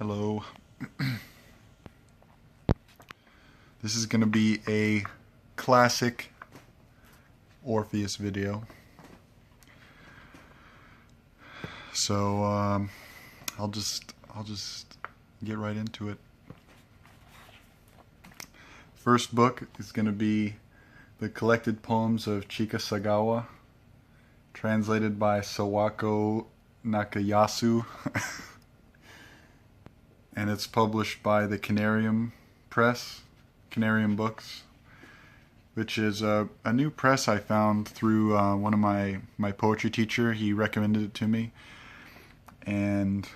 Hello. This is going to be a classic Orpheus video. So I'll just get right into it. First book is going to be the collected poems of Chika Sagawa, translated by Sawako Nakayasu. And it's published by the Canarium Books, which is a new press I found through one of my poetry teacher. He recommended it to me, and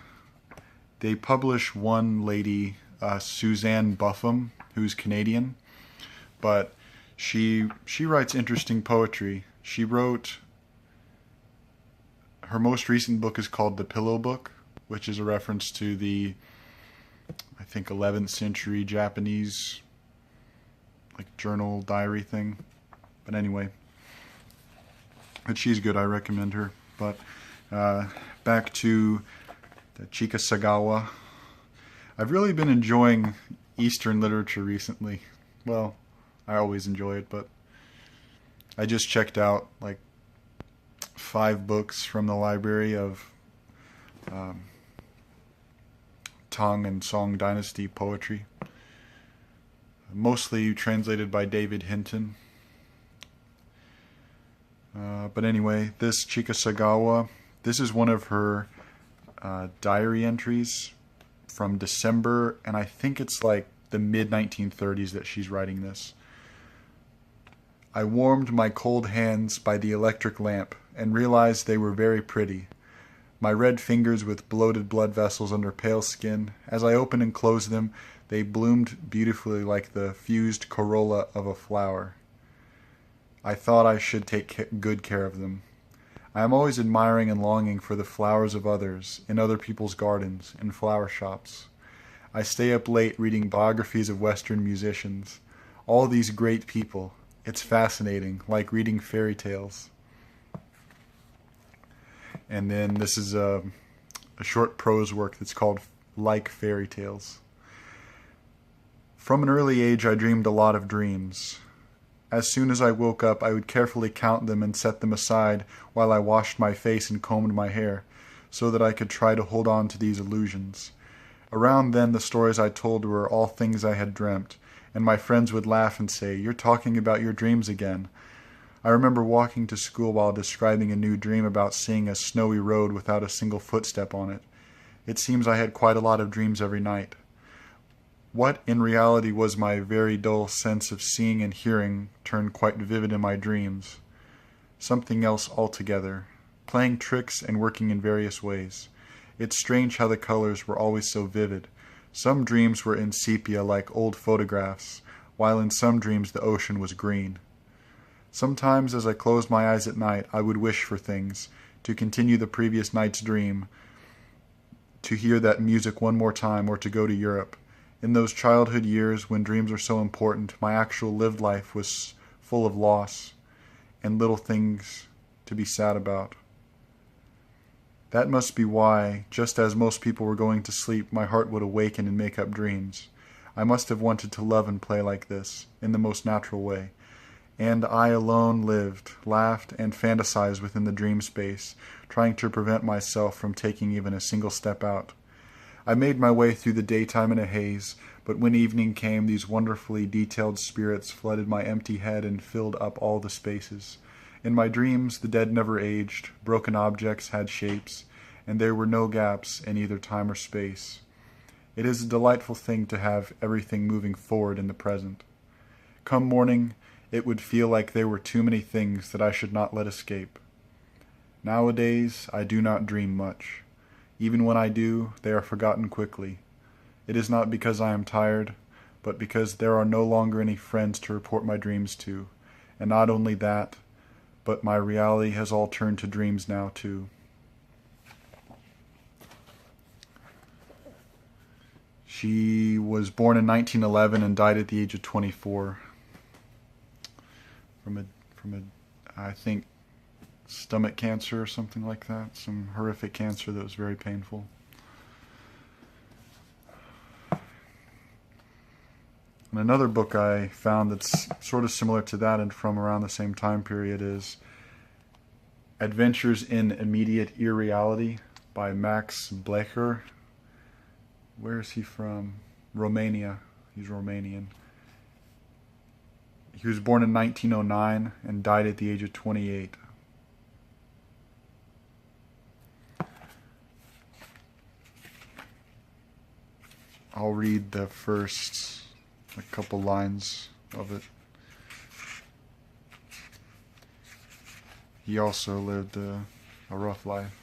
they publish one lady, Suzanne Buffam, who's Canadian, but she writes interesting poetry. She wrote, her most recent book is called The Pillow Book, which is a reference to the, I think, 11th century Japanese like journal diary thing. But anyway, but she's good. I recommend her. But back to the Chika Sagawa. I've really been enjoying Eastern literature recently. Well, I always enjoy it, but I just checked out like 5 books from the library of Tang and Song Dynasty poetry, mostly translated by David Hinton. But anyway, this Chika Sagawa, this is one of her diary entries from December, and I think it's like the mid-1930s that she's writing this. I warmed my cold hands by the electric lamp and realized they were very pretty. My red fingers with bloated blood vessels under pale skin, as I opened and closed them, they bloomed beautifully like the fused corolla of a flower. I thought I should take good care of them. I am always admiring and longing for the flowers of others, in other people's gardens, in flower shops. I stay up late reading biographies of Western musicians. All these great people. It's fascinating, like reading fairy tales. And then this is a short prose work that's called Like Fairy Tales. From an early age, I dreamed a lot of dreams. As soon as I woke up, I would carefully count them and set them aside while I washed my face and combed my hair, so that I could try to hold on to these illusions. Around then, the stories I told were all things I had dreamt, and my friends would laugh and say, "You're talking about your dreams again." I remember walking to school while describing a new dream about seeing a snowy road without a single footstep on it. It seems I had quite a lot of dreams every night. What in reality was my very dull sense of seeing and hearing turned quite vivid in my dreams. Something else altogether, playing tricks and working in various ways. It's strange how the colors were always so vivid. Some dreams were in sepia like old photographs, while in some dreams the ocean was green. Sometimes as I closed my eyes at night, I would wish for things, to continue the previous night's dream, to hear that music one more time, or to go to Europe. In those childhood years when dreams are so important, my actual lived life was full of loss and little things to be sad about. That must be why, just as most people were going to sleep, my heart would awaken and make up dreams. I must have wanted to love and play like this, in the most natural way. And I alone lived, laughed, and fantasized within the dream space, trying to prevent myself from taking even a single step out. I made my way through the daytime in a haze, but when evening came, these wonderfully detailed spirits flooded my empty head and filled up all the spaces. In my dreams, the dead never aged, broken objects had shapes, and there were no gaps in either time or space. It is a delightful thing to have everything moving forward in the present. Come morning, it would feel like there were too many things that I should not let escape. Nowadays, I do not dream much. Even when I do, they are forgotten quickly. It is not because I am tired, but because there are no longer any friends to report my dreams to. And not only that, but my reality has all turned to dreams now too. She was born in 1911 and died at the age of 24 from a I think stomach cancer or something like that, some horrific cancer that was very painful. And another book I found that's sort of similar to that and from around the same time period is Adventures in Immediate Irreality by Max Blecher. Where is he from? Romania. He's Romanian. He was born in 1909 and died at the age of 28. I'll read the first a couple lines of it. He also lived a rough life.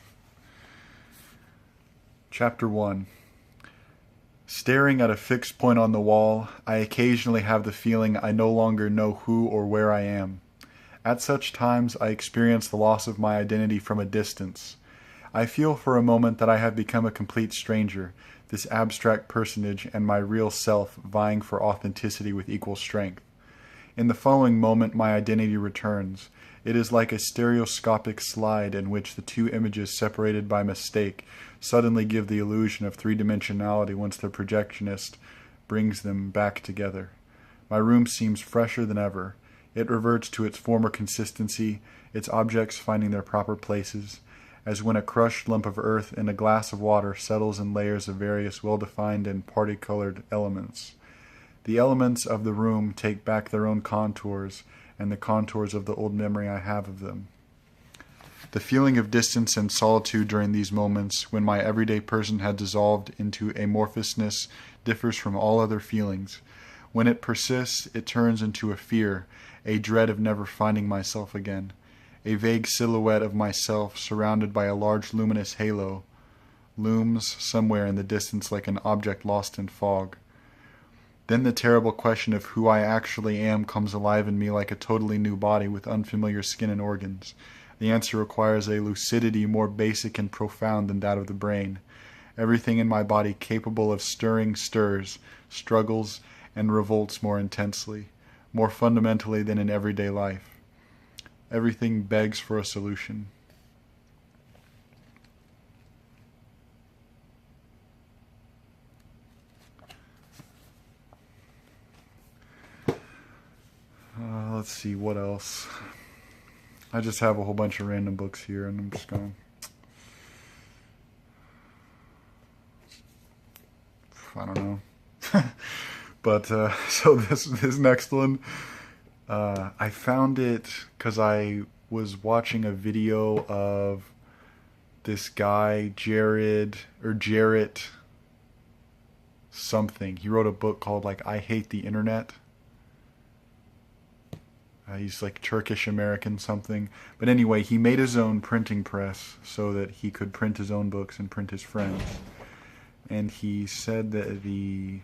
Chapter 1. Staring at a fixed point on the wall, I occasionally have the feeling I no longer know who or where I am. At such times, I experience the loss of my identity from a distance. I feel for a moment that I have become a complete stranger, this abstract personage and my real self vying for authenticity with equal strength. In the following moment, my identity returns. It is like a stereoscopic slide in which the two images separated by mistake suddenly give the illusion of three-dimensionality once the projectionist brings them back together. My room seems fresher than ever. It reverts to its former consistency, its objects finding their proper places, as when a crushed lump of earth in a glass of water settles in layers of various well-defined and party-colored elements. The elements of the room take back their own contours and the contours of the old memory I have of them. The feeling of distance and solitude during these moments, when my everyday person had dissolved into amorphousness, differs from all other feelings. When it persists, it turns into a fear, a dread of never finding myself again. A vague silhouette of myself, surrounded by a large luminous halo, looms somewhere in the distance like an object lost in fog. Then the terrible question of who I actually am comes alive in me like a totally new body with unfamiliar skin and organs. The answer requires a lucidity more basic and profound than that of the brain. Everything in my body capable of stirring stirs, struggles, and revolts more intensely, more fundamentally than in everyday life. Everything begs for a solution. Let's see, what else? I just have a whole bunch of random books here, and I'm just going. I don't know. But so this next one, I found it because I was watching a video of this guy Jarrett something. He wrote a book called like I Hate the Internet. He's like Turkish American something. But anyway, he made his own printing press so that he could print his own books and print his friends. And he said that the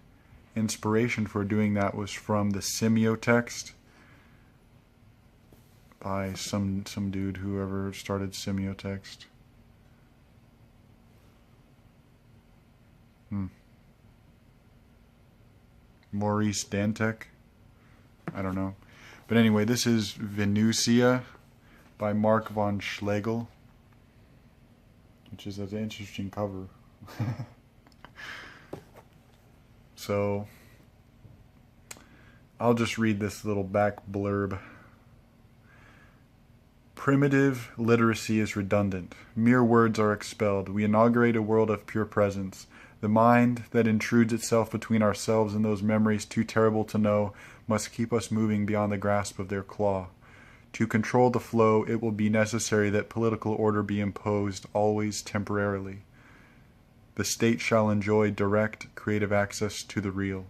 inspiration for doing that was from the semiotext by some dude, whoever started semiotext. Maurice Dantek? I don't know. But anyway, this is Venusia by Mark von Schlegel, which is an interesting cover. So, I'll just read this little back blurb. Primitive literacy is redundant. Mere words are expelled. We inaugurate a world of pure presence. The mind that intrudes itself between ourselves and those memories too terrible to know must keep us moving beyond the grasp of their claw. To control the flow, it will be necessary that political order be imposed, always temporarily. The state shall enjoy direct, creative access to the real.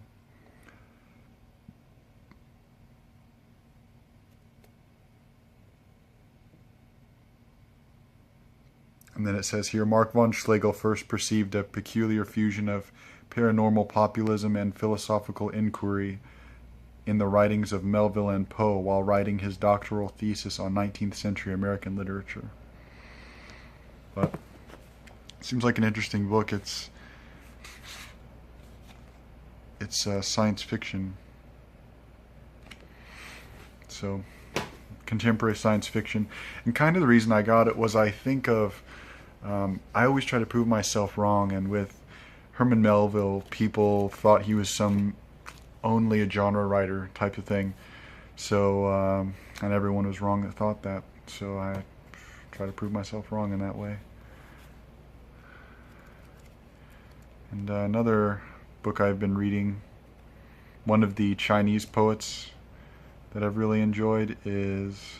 And then it says here, Mark von Schlegel first perceived a peculiar fusion of paranormal populism and philosophical inquiry in the writings of Melville and Poe while writing his doctoral thesis on 19th century American literature. But it seems like an interesting book. It's science fiction. So, contemporary science fiction. And kind of the reason I got it was I think of, I always try to prove myself wrong, and with Herman Melville, people thought he was some only a genre writer type of thing. So, and everyone was wrong that thought that. So I try to prove myself wrong in that way. And another book I've been reading, one of the Chinese poets that I've really enjoyed is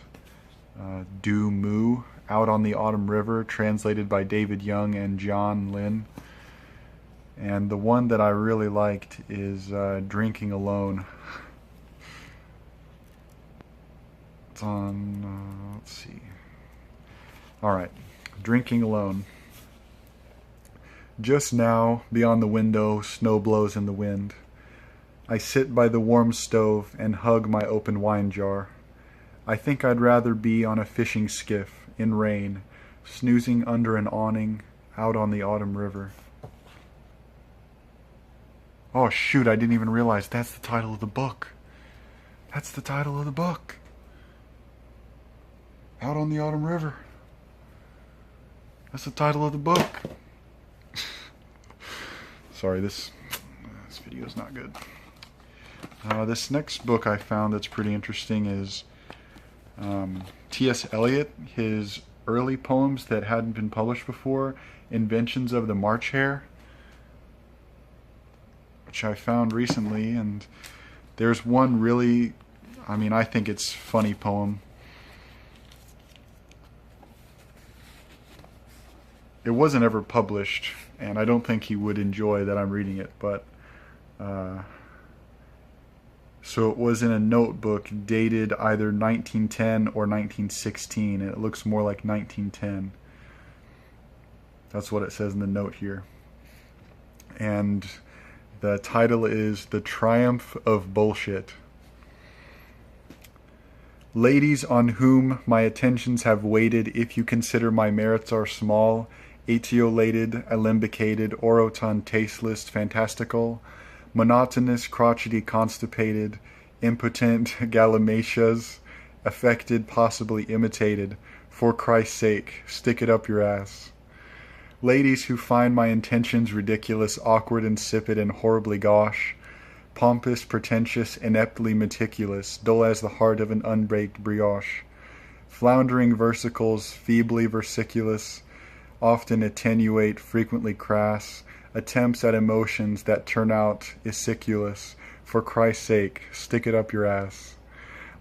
Du Mu, Out on the Autumn River, translated by David Young and John Lin. And the one that I really liked is Drinking Alone. It's on, let's see. Alright, Drinking Alone. Just now, beyond the window, snow blows in the wind. I sit by the warm stove and hug my open wine jar. I think I'd rather be on a fishing skiff, in rain, snoozing under an awning, out on the autumn river. Oh shoot, I didn't even realize that's the title of the book. That's the title of the book. Out on the Autumn River. That's the title of the book. Sorry, this video is not good. This next book I found that's pretty interesting is T.S. Eliot, his early poems that hadn't been published before, Inventions of the March Hare, which I found recently, and there's one really, I think it's funny poem. It wasn't ever published, and I don't think he would enjoy that I'm reading it, but so it was in a notebook dated either 1910 or 1916, and it looks more like 1910. That's what it says in the note here. And the title is The Triumph of Bullshit. Ladies on whom my attentions have waited, if you consider my merits are small, etiolated, alembicated, oroton, tasteless, fantastical, monotonous, crotchety, constipated, impotent, gallimatias, affected, possibly imitated, for Christ's sake, stick it up your ass. Ladies who find my intentions ridiculous, awkward, insipid, and horribly gauche, pompous, pretentious, ineptly meticulous, dull as the heart of an unbaked brioche, floundering versicles, feebly versiculous, often attenuate, frequently crass, attempts at emotions that turn out aciculous, for Christ's sake, stick it up your ass.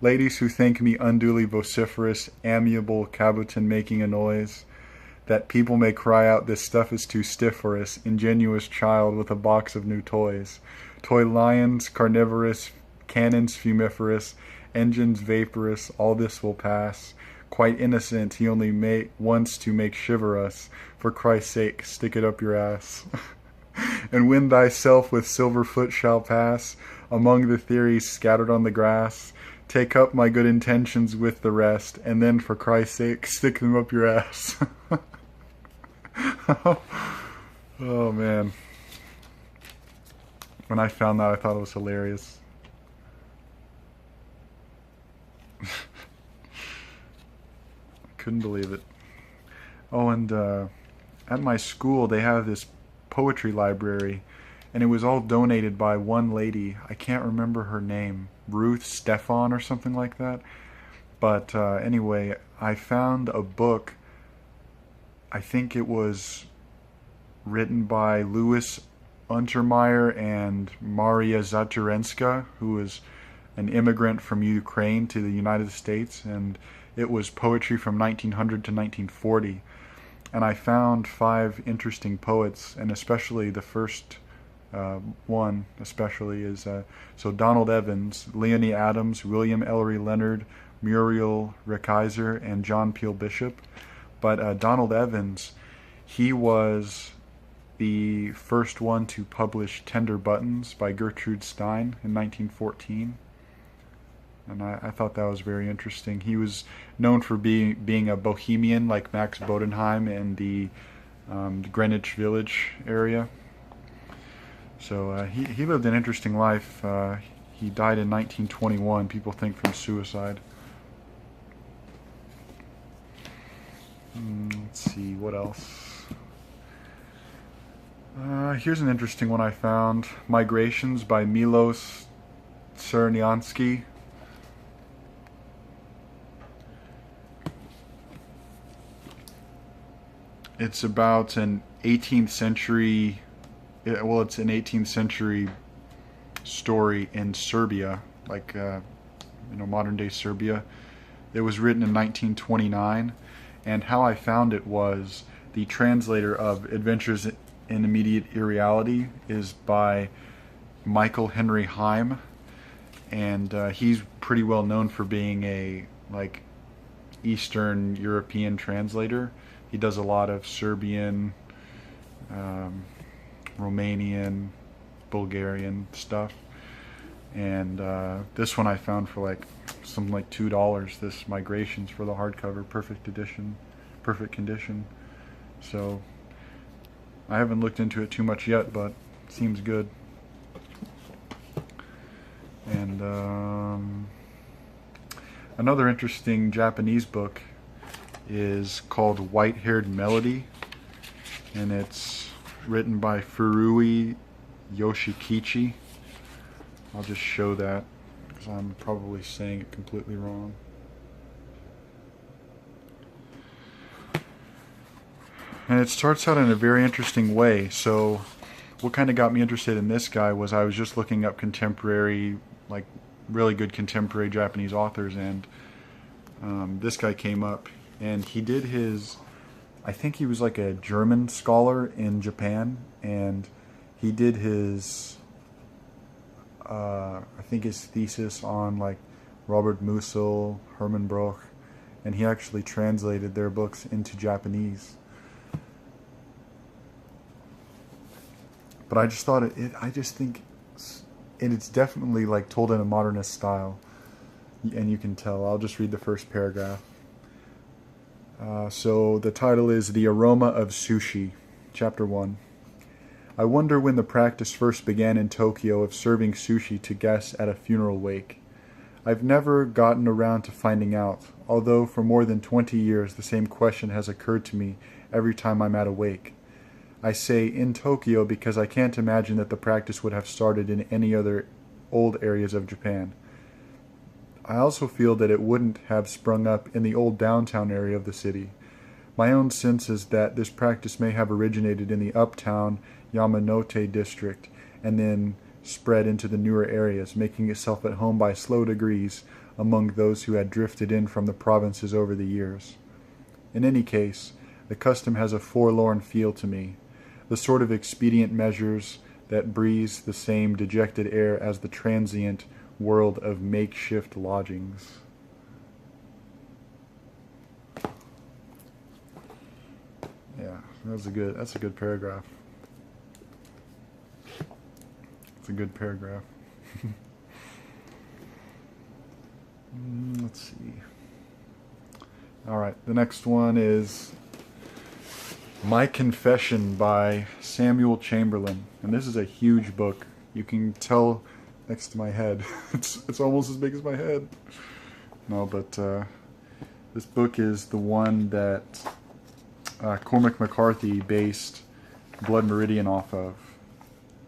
Ladies who think me unduly vociferous, amiable, cabotin making a noise, that people may cry out, this stuff is too stiff for us, ingenuous child with a box of new toys, toy lions, carnivorous, cannons fumiferous, engines vaporous, all this will pass. Quite innocent, he only wants to make shiver us. For Christ's sake, stick it up your ass. And when thyself with silver foot shall pass, among the theories scattered on the grass, take up my good intentions with the rest, and then for Christ's sake, stick them up your ass. Oh man. When I found that, I thought it was hilarious. Couldn't believe it. Oh, and at my school they have this poetry library, and it was all donated by one lady. I can't remember her name, Ruth Stefan or something like that. But anyway, I found a book. I think it was written by Louis Untermeyer and Marya Zaturenska, who was an immigrant from Ukraine to the United States, and it was poetry from 1900 to 1940. And I found 5 interesting poets, and especially the first one especially is so Donald Evans, Leonie Adams, William Ellery Leonard, Muriel Rukeyser, and John Peel Bishop. But Donald Evans, he was the first one to publish Tender Buttons by Gertrude Stein in 1914. And I thought that was very interesting. He was known for being a bohemian like Max Bodenheim in the Greenwich Village area. So he lived an interesting life. He died in 1921, people think from suicide. Let's see, what else? Here's an interesting one I found. Migrations by Milos Czerniansky. It's about an 18th century, well, it's an 18th century story in Serbia, like, modern day Serbia. It was written in 1929, and how I found it was the translator of Adventures in Immediate Irreality is by Michael Henry Heim, and he's pretty well known for being a, like, Eastern European translator. He does a lot of Serbian, Romanian, Bulgarian stuff. And this one I found for like something like $2. This Migrations for the hardcover, perfect edition, perfect condition. So I haven't looked into it too much yet, but it seems good. And another interesting Japanese book is called White-Haired Melody, and it's written by Furui Yoshikichi. I'll just show that because I'm probably saying it completely wrong. And it starts out in a very interesting way. So what kind of got me interested in this guy was I was just looking up contemporary, like really good contemporary Japanese authors, and this guy came up. And he did his, I think he was like a German scholar in Japan, and he did his, I think his thesis on like Robert Musil, Hermann Broch, and he actually translated their books into Japanese. But I just thought I just think it's definitely like told in a modernist style, and you can tell. I'll just read the first paragraph. So the title is The Aroma of Sushi, Chapter 1. I wonder when the practice first began in Tokyo of serving sushi to guests at a funeral wake. I've never gotten around to finding out, although for more than 20 years the same question has occurred to me every time I'm at a wake. I say in Tokyo because I can't imagine that the practice would have started in any other old areas of Japan. I also feel that it wouldn't have sprung up in the old downtown area of the city. My own sense is that this practice may have originated in the uptown Yamanote district and then spread into the newer areas, making itself at home by slow degrees among those who had drifted in from the provinces over the years. In any case, the custom has a forlorn feel to me, the sort of expedient measures that breathes the same dejected air as the transient world of makeshift lodgings. Yeah, that's a good paragraph. It's a good paragraph. Let's see. All right, the next one is My Confession by Samuel Chamberlain, and this is a huge book. You can tell next to my head. It's almost as big as my head. No, but this book is the one that Cormac McCarthy based Blood Meridian off of.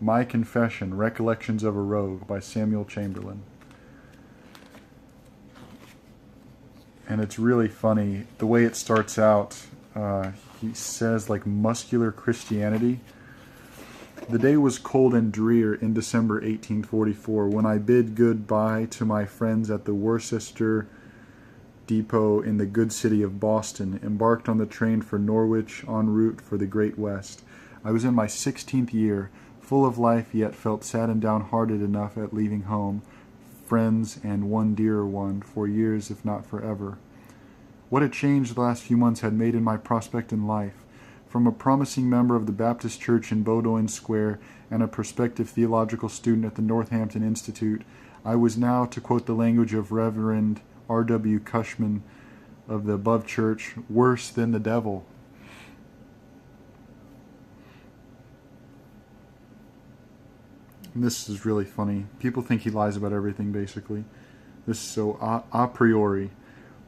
My Confession, Recollections of a Rogue by Samuel Chamberlain. And it's really funny. The way it starts out, he says like muscular Christianity. The day was cold and drear in December 1844 when I bid goodbye to my friends at the Worcester depot in the good city of Boston, embarked on the train for Norwich en route for the Great West. I was in my 16th year, full of life, yet felt sad and downhearted enough at leaving home, friends, and one dearer one, for years if not forever. What a change the last few months had made in my prospect in life. From a promising member of the Baptist Church in Bowdoin Square and a prospective theological student at the Northampton Institute, I was now, to quote the language of Reverend R.W. Cushman of the above church, worse than the devil. And this is really funny. People think he lies about everything, basically. This is so a priori.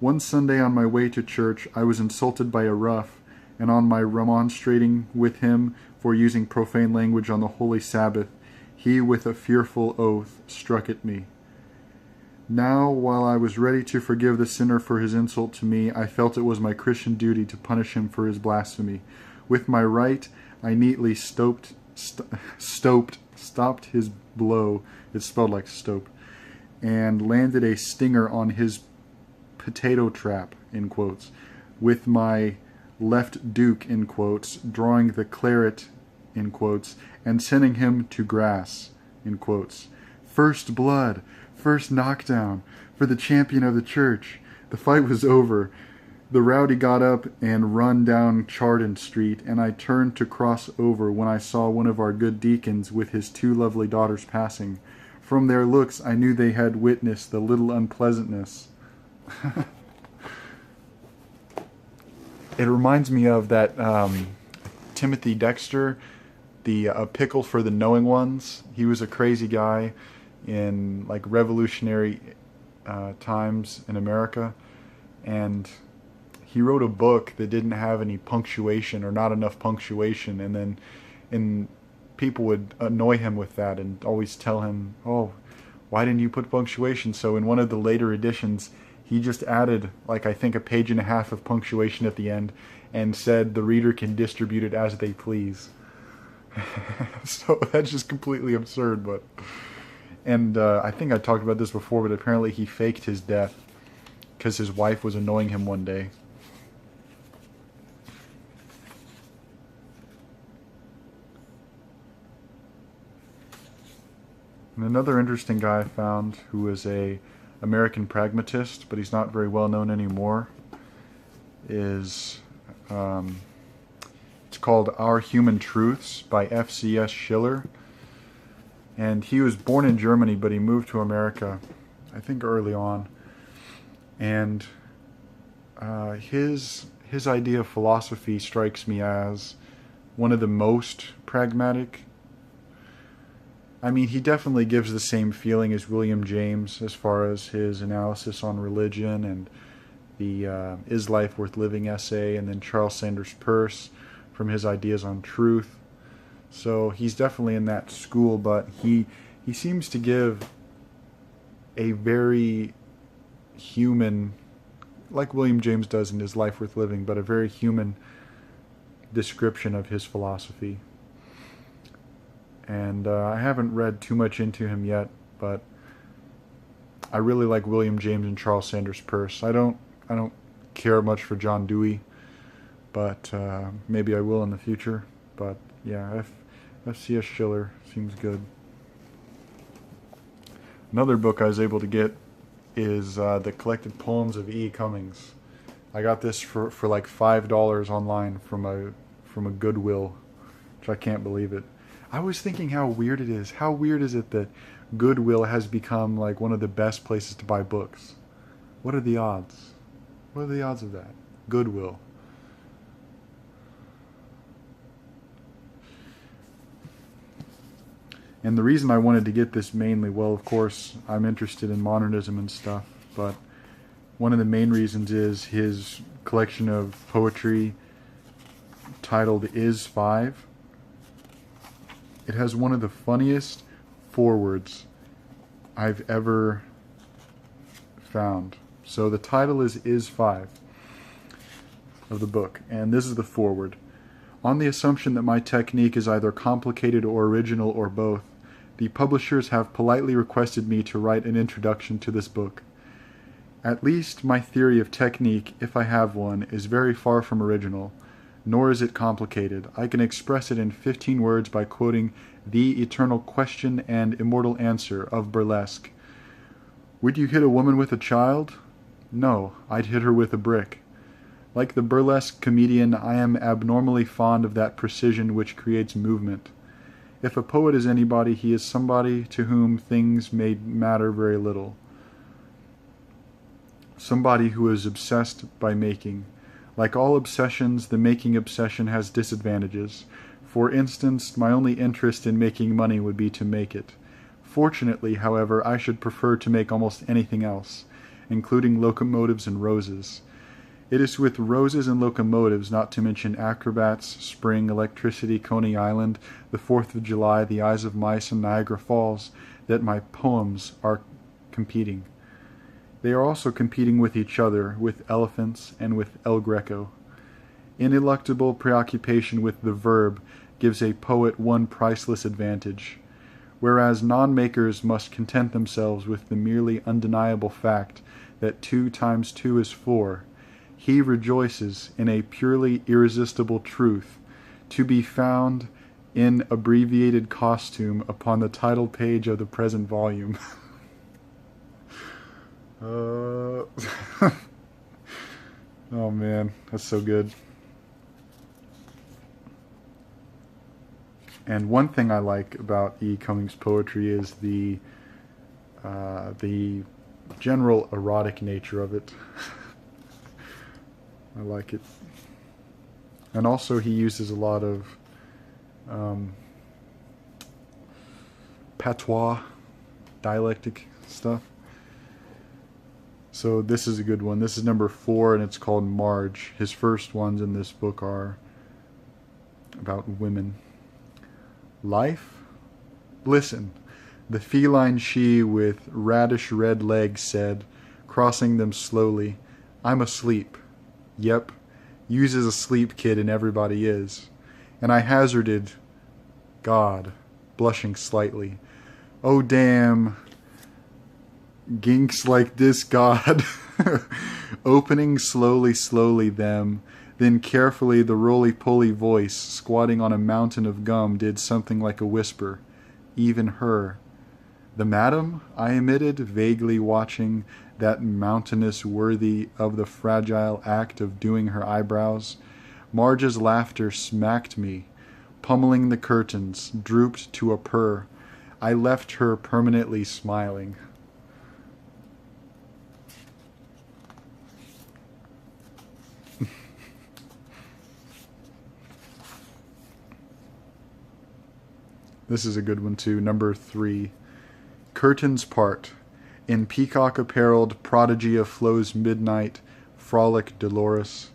One Sunday on my way to church, I was insulted by a rough, and on my remonstrating with him for using profane language on the holy Sabbath, he, with a fearful oath, struck at me. Now, while I was ready to forgive the sinner for his insult to me, I felt it was my Christian duty to punish him for his blasphemy. With my right, I neatly stopped his blow, it's spelled like stoped, and landed a stinger on his potato trap, in quotes, with my left duke, in quotes, drawing the claret, in quotes, and sending him to grass, in quotes. First blood, first knockdown, for the champion of the church. The fight was over. The rowdy got up and run down Chardon Street, and I turned to cross over when I saw one of our good deacons with his 2 lovely daughters passing. From their looks, I knew they had witnessed the little unpleasantness. It reminds me of that Timothy Dexter, the A Pickle for the Knowing Ones. He was a crazy guy in like revolutionary times in America, and he wrote a book that didn't have any punctuation or not enough punctuation, and people would annoy him with that and always tell him, oh, why didn't you put punctuation? So in one of the later editions, he just added, like, I think 1.5 pages of punctuation at the end and said the reader can distribute it as they please. So that's just completely absurd. But and I think I talked about this before, but apparently he faked his death because his wife was annoying him one day. And another interesting guy I found, who is a American pragmatist, but he's not very well known anymore, is it's called Our Human Truths by F.C.S. Schiller. And he was born in Germany, but he moved to America, I think early on. And his idea of philosophy strikes me as one of the most pragmatic. I mean, he definitely gives the same feeling as William James as far as his analysis on religion and the Is Life Worth Living essay, and then Charles Sanders Peirce from his ideas on truth. So he's definitely in that school, but he seems to give a very human, like William James does in His Life Worth Living, but a very human description of his philosophy. And I haven't read too much into him yet, but I really like William James and Charles Sanders Peirce. I don't care much for John Dewey, but maybe I will in the future. But yeah, F.C.S. Schiller seems good. Another book I was able to get is The Collected Poems of E. Cummings. I got this for like $5 online from a Goodwill, which I can't believe it. I was thinking how weird it is. How weird is it that Goodwill has become like one of the best places to buy books? What are the odds? What are the odds of that? Goodwill. And the reason I wanted to get this mainly, well, of course, I'm interested in modernism and stuff, but one of the main reasons is his collection of poetry titled Is 5. It has one of the funniest forewords I've ever found. So the title is 5 of the book, and this is the foreword. On the assumption that my technique is either complicated or original or both, the publishers have politely requested me to write an introduction to this book. At least my theory of technique, if I have one, is very far from original. Nor is it complicated. I can express it in 15 words by quoting the eternal question and immortal answer of burlesque. Would you hit a woman with a child? No, I'd hit her with a brick. Like the burlesque comedian, I am abnormally fond of that precision which creates movement. If a poet is anybody, he is somebody to whom things may matter very little. Somebody who is obsessed by making. Like all obsessions, the making obsession has disadvantages. For instance, my only interest in making money would be to make it. Fortunately, however, I should prefer to make almost anything else, including locomotives and roses. It is with roses and locomotives, not to mention acrobats, spring, electricity, Coney Island, the 4th of July, the Eyes of Mice, and Niagara Falls, that my poems are competing. They are also competing with each other, with elephants, and with El Greco. Ineluctable preoccupation with the verb gives a poet one priceless advantage. Whereas non-makers must content themselves with the merely undeniable fact that 2 times 2 is 4, he rejoices in a purely irresistible truth, to be found in abbreviated costume upon the title page of the present volume. Oh man, that's so good. And one thing I like about E. Cummings' poetry is the general erotic nature of it. I like it. And also he uses a lot of patois, dialectic stuff. So this is a good one. This is number 4, and it's called Marge. His first ones in this book are about women. Life? Listen, the feline she with radish red legs said, crossing them slowly, I'm asleep. Yep, uses a sleep kit and everybody is. And I hazarded, God, blushing slightly, oh damn, ginks like this, God. Opening slowly them, then carefully the roly-poly voice, squatting on a mountain of gum, did something like a whisper. Even her. The madam? I emitted, vaguely watching that mountainous worthy of the fragile act of doing her eyebrows. Marge's laughter smacked me, pummeling the curtains, drooped to a purr. I left her permanently smiling. This is a good one too. Number 3. Curtains part. In peacock-apparelled prodigy of flow's midnight, frolic Dolores.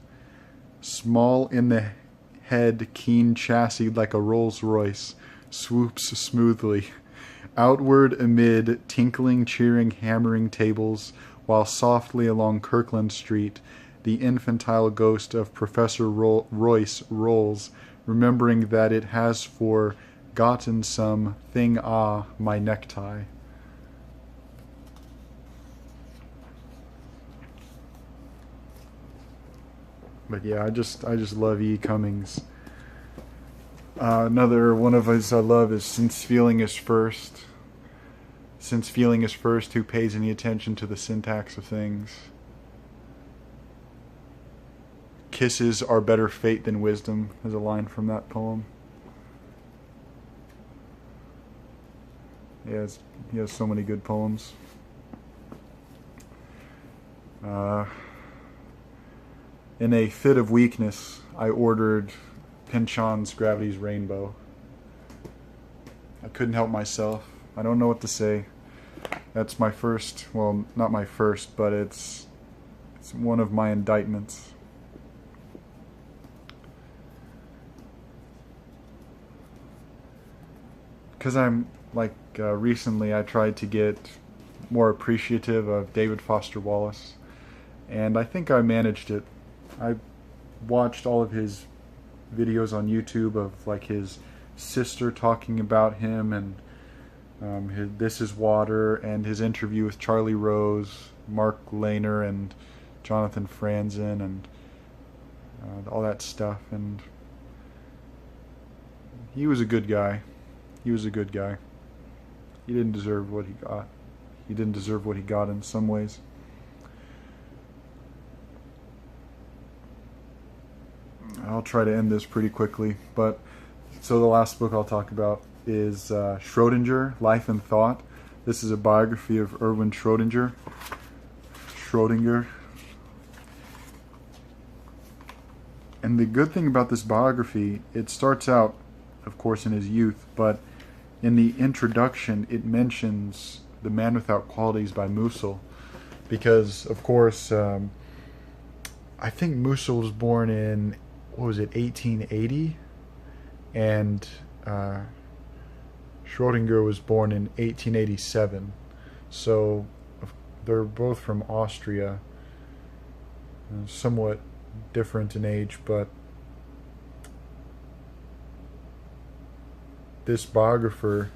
Small in the head, keen chassied like a Rolls-Royce, swoops smoothly. Outward amid tinkling, cheering, hammering tables, while softly along Kirkland Street, the infantile ghost of Professor Royce rolls, remembering that it has forgotten some thing, my necktie. But yeah, I just love E. Cummings. Another one of his I love is Since Feeling is First. Since feeling is first, who pays any attention to the syntax of things? Kisses are better fate than wisdom is a line from that poem. He has so many good poems. In a fit of weakness, I ordered Pynchon's Gravity's Rainbow. I couldn't help myself. I don't know what to say. That's my first, well, not my first, but it's one of my indictments. Because I'm, recently I tried to get more appreciative of David Foster Wallace, and I think I managed it. I watched all of his videos on YouTube of his sister talking about him, and his This Is Water, and his interview with Charlie Rose, Mark Lehner, and Jonathan Franzen, and all that stuff. And he was a good guy. He was a good guy. He didn't deserve what he got. He didn't deserve what he got in some ways. I'll try to end this pretty quickly, but so the last book I'll talk about is Schrodinger, Life and Thought. This is a biography of Erwin Schrodinger. And the good thing about this biography, it starts out, of course, in his youth, but in the introduction it mentions The Man Without Qualities by Musil, because, of course, I think Musil was born in, 1880? And Schrodinger was born in 1887. So they're both from Austria, somewhat different in age, but this biographer,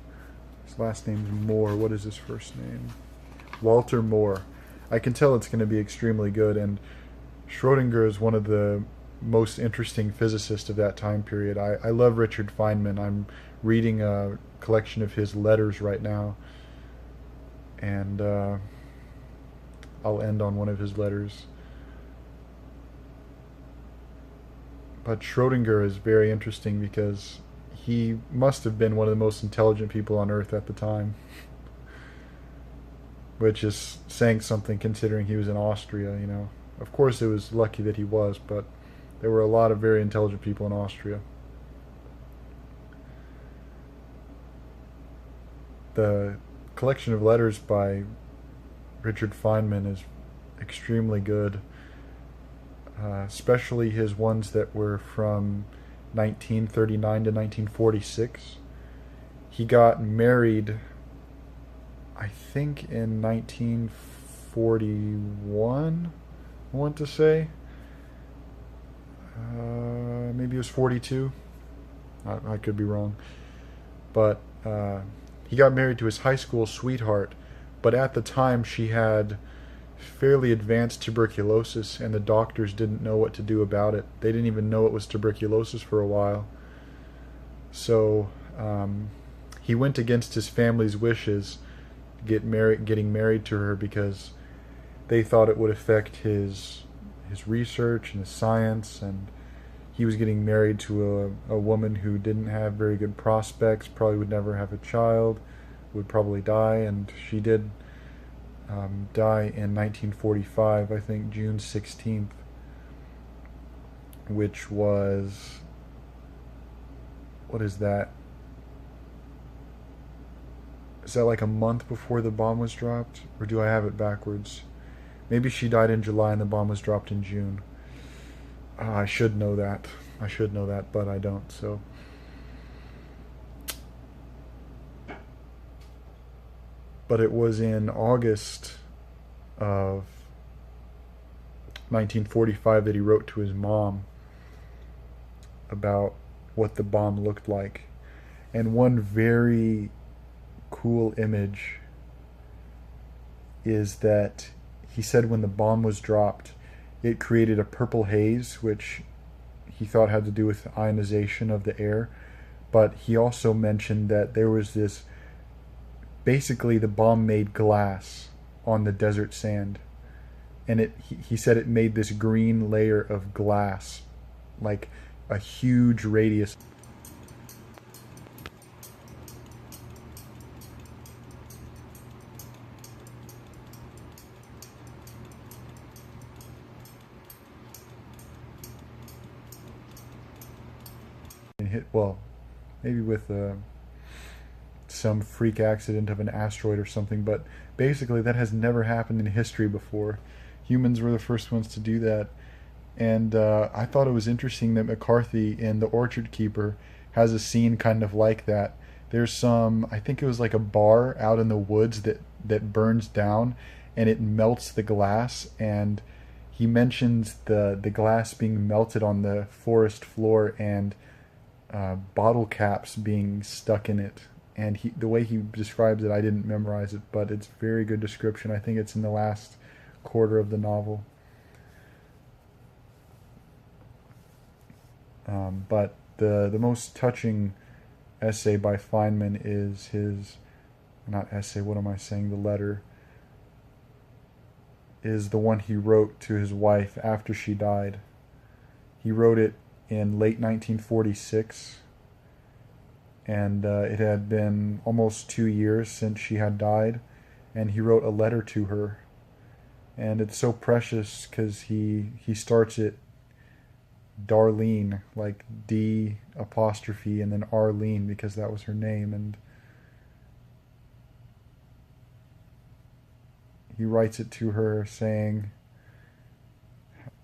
his last name's Moore. What is his first name? Walter Moore. I can tell it's going to be extremely good, and Schrodinger is one of the most interesting physicists of that time period. I love Richard Feynman. I'm reading a collection of his letters right now, and I'll end on one of his letters. But Schrodinger is very interesting because he must have been one of the most intelligent people on Earth at the time, which is saying something considering he was in Austria, you know. Of course it was lucky that he was, but there were a lot of very intelligent people in Austria. The collection of letters by Richard Feynman is extremely good, especially his ones that were from 1939 to 1946. He got married, I think, in 1941, I want to say. Maybe it was 42. I could be wrong. But he got married to his high school sweetheart, but at the time she had fairly advanced tuberculosis, and the doctors didn't know what to do about it. They didn't even know it was tuberculosis for a while. So he went against his family's wishes, getting married to her, because they thought it would affect his research and his science, and he was getting married to a woman who didn't have very good prospects, probably would never have a child, would probably die, and she did die in 1945, I think June 16th, which was, what is that? Is that like a month before the bomb was dropped? Or do I have it backwards? Maybe she died in July and the bomb was dropped in June. I should know that. I should know that, but I don't, so. But it was in August of 1945 that he wrote to his mom about what the bomb looked like. And one very cool image is that he said when the bomb was dropped, it created a purple haze, which he thought had to do with ionization of the air. But he also mentioned that there was this, basically the bomb made glass on the desert sand. And he said it made this green layer of glass, like a huge radius. And hit, well, maybe with some freak accident of an asteroid or something, but basically that has never happened in history before. Humans were the first ones to do that. And I thought it was interesting that McCarthy in The Orchard Keeper has a scene kind of like that. There's some, I think it was like a bar out in the woods that burns down, and it melts the glass, and he mentions the glass being melted on the forest floor, and bottle caps being stuck in it. And the way he describes it, I didn't memorize it, but it's a very good description. I think it's in the last quarter of the novel. But the most touching essay by Feynman is his, not essay, what am I saying, the letter, is the one he wrote to his wife after she died. He wrote it in late 1946, and it had been almost 2 years since she had died, and he wrote a letter to her. And it's so precious because he starts it Darlene, like D apostrophe and then Arlene, because that was her name, and he writes it to her saying,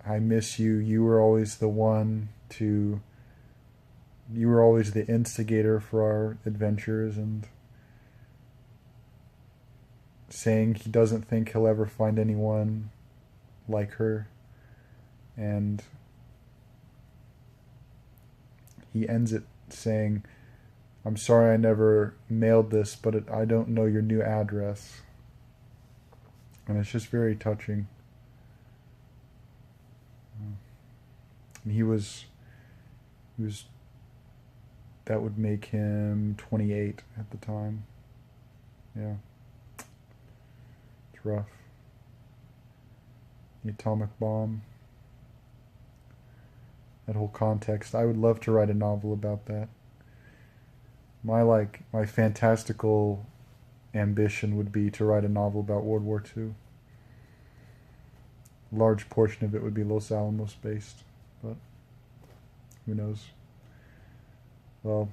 I miss you, you were always the one to, you were always the instigator for our adventures, and saying he doesn't think he'll ever find anyone like her. And he ends it saying, "I'm sorry I never mailed this, but I don't know your new address." And it's just very touching. And he was, that would make him 28 at the time. Yeah. It's rough. The atomic bomb. That whole context. I would love to write a novel about that. My fantastical ambition would be to write a novel about World War II. A large portion of it would be Los Alamos based, but who knows. Well,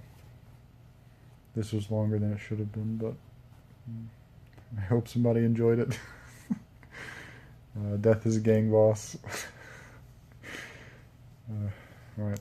this was longer than it should have been, but I hope somebody enjoyed it. Death is a gang boss. Alright.